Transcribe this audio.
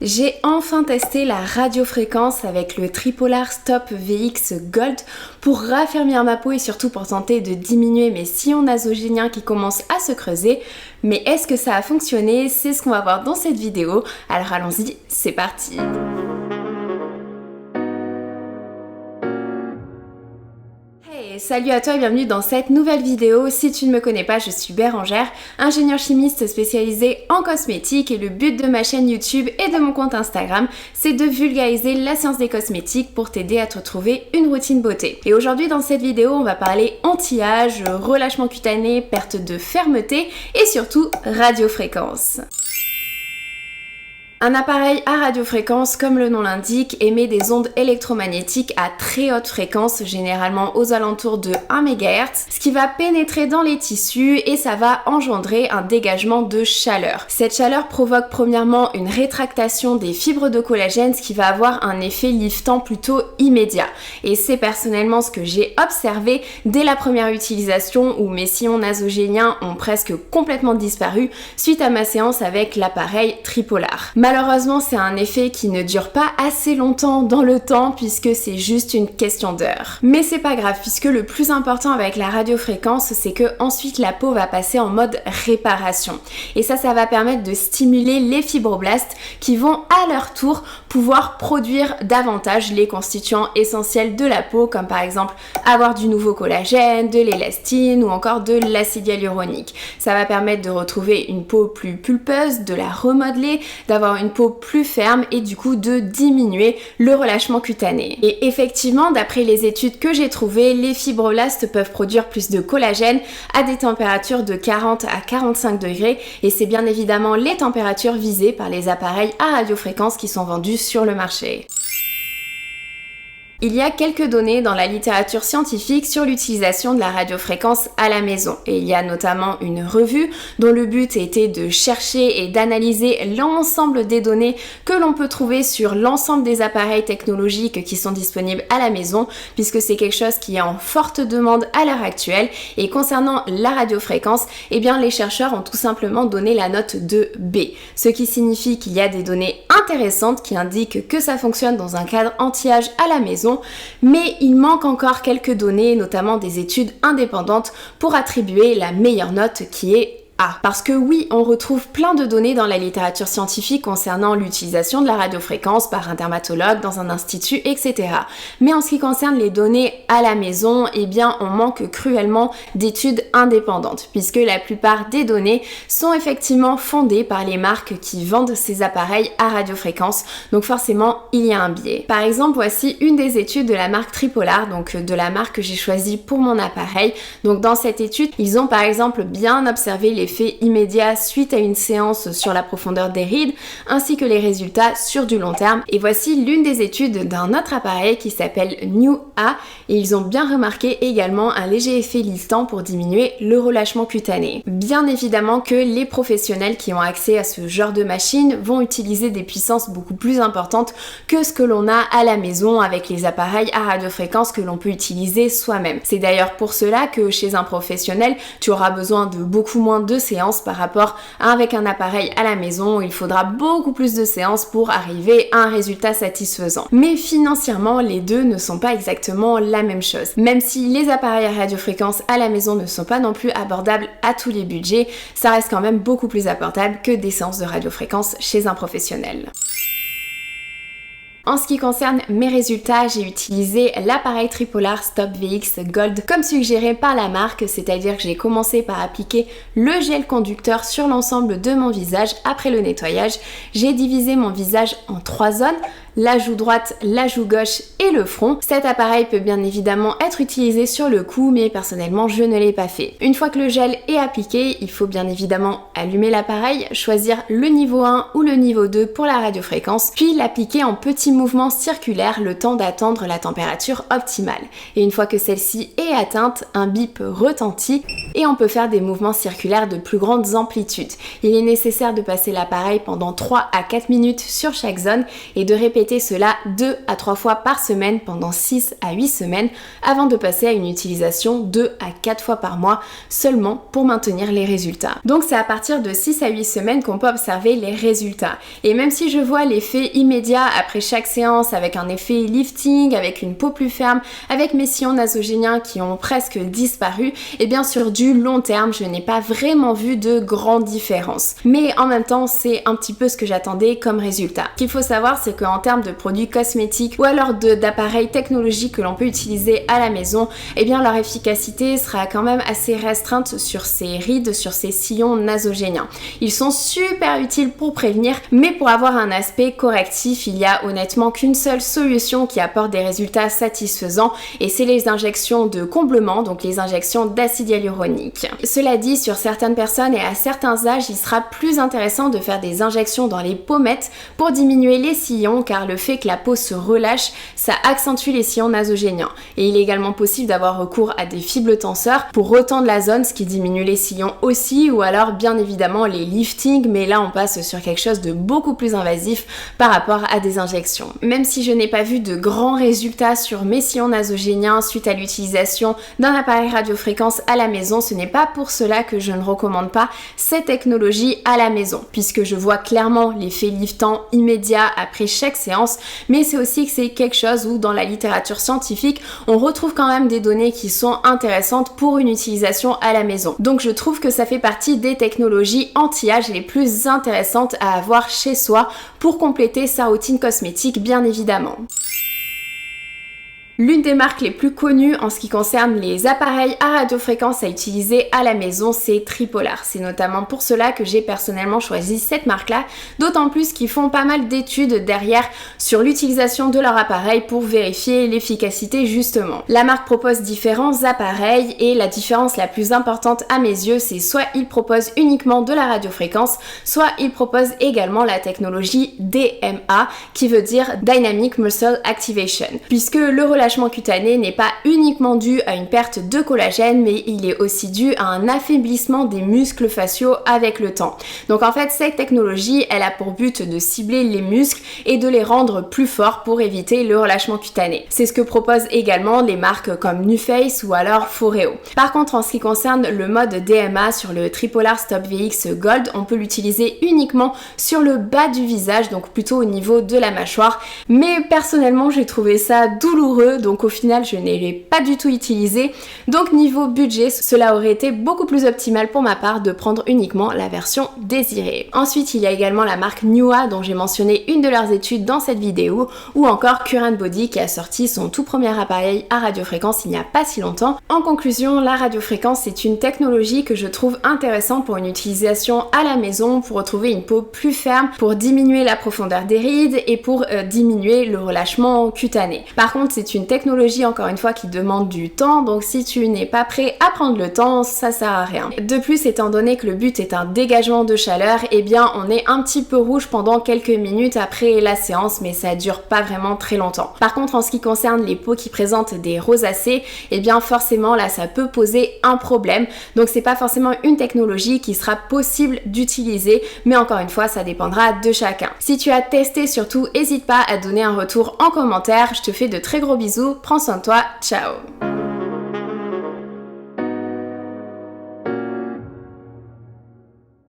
J'ai enfin testé la radiofréquence avec le Tripolar Stop VX Gold pour raffermir ma peau et surtout pour tenter de diminuer mes sillons nasogéniens qui commencent à se creuser. Mais est-ce que ça a fonctionné? C'est ce qu'on va voir dans cette vidéo. Alors allons-y, c'est parti! Salut à toi et bienvenue dans cette nouvelle vidéo. Si tu ne me connais pas, je suis Bérangère, ingénieure chimiste spécialisée en cosmétiques et le but de ma chaîne YouTube et de mon compte Instagram, c'est de vulgariser la science des cosmétiques pour t'aider à te trouver une routine beauté. Et aujourd'hui dans cette vidéo, on va parler anti-âge, relâchement cutané, perte de fermeté et surtout radiofréquence. Un appareil à radiofréquence, comme le nom l'indique, émet des ondes électromagnétiques à très haute fréquence, généralement aux alentours de 1 MHz, ce qui va pénétrer dans les tissus et ça va engendrer un dégagement de chaleur. Cette chaleur provoque premièrement une rétractation des fibres de collagène, ce qui va avoir un effet liftant plutôt immédiat. Et c'est personnellement ce que j'ai observé dès la première utilisation où mes sillons nasogéniens ont presque complètement disparu suite à ma séance avec l'appareil Tripolar. Malheureusement, c'est un effet qui ne dure pas assez longtemps dans le temps puisque c'est juste une question d'heure. Mais c'est pas grave puisque le plus important avec la radiofréquence, c'est que ensuite la peau va passer en mode réparation. Et ça va permettre de stimuler les fibroblastes qui vont à leur tour pouvoir produire davantage les constituants essentiels de la peau comme par exemple avoir du nouveau collagène, de l'élastine ou encore de l'acide hyaluronique. Ça va permettre de retrouver une peau plus pulpeuse, de la remodeler, d'avoir une peau plus ferme et du coup de diminuer le relâchement cutané. Et effectivement, d'après les études que j'ai trouvées, les fibroblastes peuvent produire plus de collagène à des températures de 40 à 45 degrés et c'est bien évidemment les températures visées par les appareils à radiofréquence qui sont vendus sur le marché. Il y a quelques données dans la littérature scientifique sur l'utilisation de la radiofréquence à la maison et il y a notamment une revue dont le but était de chercher et d'analyser l'ensemble des données que l'on peut trouver sur l'ensemble des appareils technologiques qui sont disponibles à la maison puisque c'est quelque chose qui est en forte demande à l'heure actuelle et concernant la radiofréquence, eh bien les chercheurs ont tout simplement donné la note de B, ce qui signifie qu'il y a des données intéressantes qui indiquent que ça fonctionne dans un cadre anti-âge à la maison. Mais il manque encore quelques données, notamment des études indépendantes, pour attribuer la meilleure note qui est A. Parce que oui, on retrouve plein de données dans la littérature scientifique concernant l'utilisation de la radiofréquence par un dermatologue dans un institut, etc. Mais en ce qui concerne les données à la maison, eh bien on manque cruellement d'études indépendantes, puisque la plupart des données sont effectivement fondées par les marques qui vendent ces appareils à radiofréquence, donc forcément il y a un biais. Par exemple, voici une des études de la marque Tripolar, donc de la marque que j'ai choisie pour mon appareil. Donc dans cette étude, ils ont par exemple bien observé l'effet immédiat suite à une séance sur la profondeur des rides, ainsi que les résultats sur du long terme. Et voici l'une des études d'un autre appareil qui s'appelle New A, et ils ont bien remarqué également un léger effet liftant pour diminuer le relâchement cutané. Bien évidemment que les professionnels qui ont accès à ce genre de machine vont utiliser des puissances beaucoup plus importantes que ce que l'on a à la maison avec les appareils à radiofréquence que l'on peut utiliser soi-même. C'est d'ailleurs pour cela que chez un professionnel, tu auras besoin de beaucoup moins de séances par rapport à avec un appareil à la maison où il faudra beaucoup plus de séances pour arriver à un résultat satisfaisant. Mais financièrement, les deux ne sont pas exactement la même chose. Même si les appareils à radiofréquence à la maison ne sont pas non plus abordables à tous les budgets, ça reste quand même beaucoup plus abordable que des séances de radiofréquence chez un professionnel. En ce qui concerne mes résultats, j'ai utilisé l'appareil Tripolar Stop VX Gold comme suggéré par la marque, c'est-à-dire que j'ai commencé par appliquer le gel conducteur sur l'ensemble de mon visage après le nettoyage. J'ai divisé mon visage en 3 zones, la joue droite, la joue gauche et le front. Cet appareil peut bien évidemment être utilisé sur le cou, mais personnellement je ne l'ai pas fait. Une fois que le gel est appliqué, il faut bien évidemment allumer l'appareil, choisir le niveau 1 ou le niveau 2 pour la radiofréquence, puis l'appliquer en petits mouvements circulaires le temps d'attendre la température optimale. Et une fois que celle-ci est atteinte, un bip retentit et on peut faire des mouvements circulaires de plus grandes amplitudes. Il est nécessaire de passer l'appareil pendant 3 à 4 minutes sur chaque zone et de répéter répéter cela 2 à 3 fois par semaine pendant 6 à 8 semaines avant de passer à une utilisation 2 à 4 fois par mois seulement pour maintenir les résultats. Donc c'est à partir de 6 à 8 semaines qu'on peut observer les résultats. Et même si je vois l'effet immédiat après chaque séance avec un effet lifting, avec une peau plus ferme, avec mes sillons nasogéniens qui ont presque disparu, et bien sur du long terme, je n'ai pas vraiment vu de grandes différences. Mais en même temps, c'est un petit peu ce que j'attendais comme résultat. Ce qu'il faut savoir, c'est qu'en termes de produits cosmétiques ou alors d'appareils technologiques que l'on peut utiliser à la maison, eh bien leur efficacité sera quand même assez restreinte sur ces rides, sur ces sillons nasogéniens. Ils sont super utiles pour prévenir, mais pour avoir un aspect correctif, il y a honnêtement qu'une seule solution qui apporte des résultats satisfaisants, et c'est les injections de comblement, donc les injections d'acide hyaluronique. Cela dit, sur certaines personnes et à certains âges, il sera plus intéressant de faire des injections dans les pommettes pour diminuer les sillons, car le fait que la peau se relâche, ça accentue les sillons nasogéniens. Et il est également possible d'avoir recours à des fibres tenseurs pour retendre la zone, ce qui diminue les sillons aussi, ou alors bien évidemment les liftings, mais là on passe sur quelque chose de beaucoup plus invasif par rapport à des injections. Même si je n'ai pas vu de grands résultats sur mes sillons nasogéniens suite à l'utilisation d'un appareil radiofréquence à la maison, ce n'est pas pour cela que je ne recommande pas cette technologie à la maison, puisque je vois clairement l'effet liftant immédiat après chaque séance, mais c'est aussi que c'est quelque chose où dans la littérature scientifique, on retrouve quand même des données qui sont intéressantes pour une utilisation à la maison. Donc je trouve que ça fait partie des technologies anti-âge les plus intéressantes à avoir chez soi pour compléter sa routine cosmétique, bien évidemment. L'une des marques les plus connues en ce qui concerne les appareils à radiofréquence à utiliser à la maison, c'est Tripolar. C'est notamment pour cela que j'ai personnellement choisi cette marque-là, d'autant plus qu'ils font pas mal d'études derrière sur l'utilisation de leur appareil pour vérifier l'efficacité justement. La marque propose différents appareils et la différence la plus importante à mes yeux, c'est soit ils proposent uniquement de la radiofréquence, soit ils proposent également la technologie DMA, qui veut dire Dynamic Muscle Activation, puisque le relâchement cutané n'est pas uniquement dû à une perte de collagène, mais il est aussi dû à un affaiblissement des muscles faciaux avec le temps. Donc en fait, cette technologie, elle a pour but de cibler les muscles et de les rendre plus forts pour éviter le relâchement cutané. C'est ce que proposent également les marques comme NuFace ou alors Foreo. Par contre, en ce qui concerne le mode DMA sur le Tripolar Stop VX Gold, on peut l'utiliser uniquement sur le bas du visage, donc plutôt au niveau de la mâchoire. Mais personnellement, j'ai trouvé ça douloureux, donc au final je ne l'ai pas du tout utilisé. Donc niveau budget, cela aurait été beaucoup plus optimal pour ma part de prendre uniquement la version désirée. Ensuite, il y a également la marque Nua dont j'ai mentionné une de leurs études dans cette vidéo, ou encore Current Body qui a sorti son tout premier appareil à radiofréquence il n'y a pas si longtemps. En conclusion, la radiofréquence c'est une technologie que je trouve intéressante pour une utilisation à la maison, pour retrouver une peau plus ferme, pour diminuer la profondeur des rides et pour diminuer le relâchement cutané. Par contre, c'est une technologie encore une fois qui demande du temps, donc si tu n'es pas prêt à prendre le temps, ça sert à rien. De plus, étant donné que le but est un dégagement de chaleur, eh bien on est un petit peu rouge pendant quelques minutes après la séance, mais ça dure pas vraiment très longtemps. Par contre, en ce qui concerne les peaux qui présentent des rosacées, eh bien forcément là ça peut poser un problème, donc c'est pas forcément une technologie qui sera possible d'utiliser, mais encore une fois ça dépendra de chacun. Si tu as testé, surtout n'hésite pas à donner un retour en commentaire. Je te fais de très gros bisous, prends soin de toi, ciao.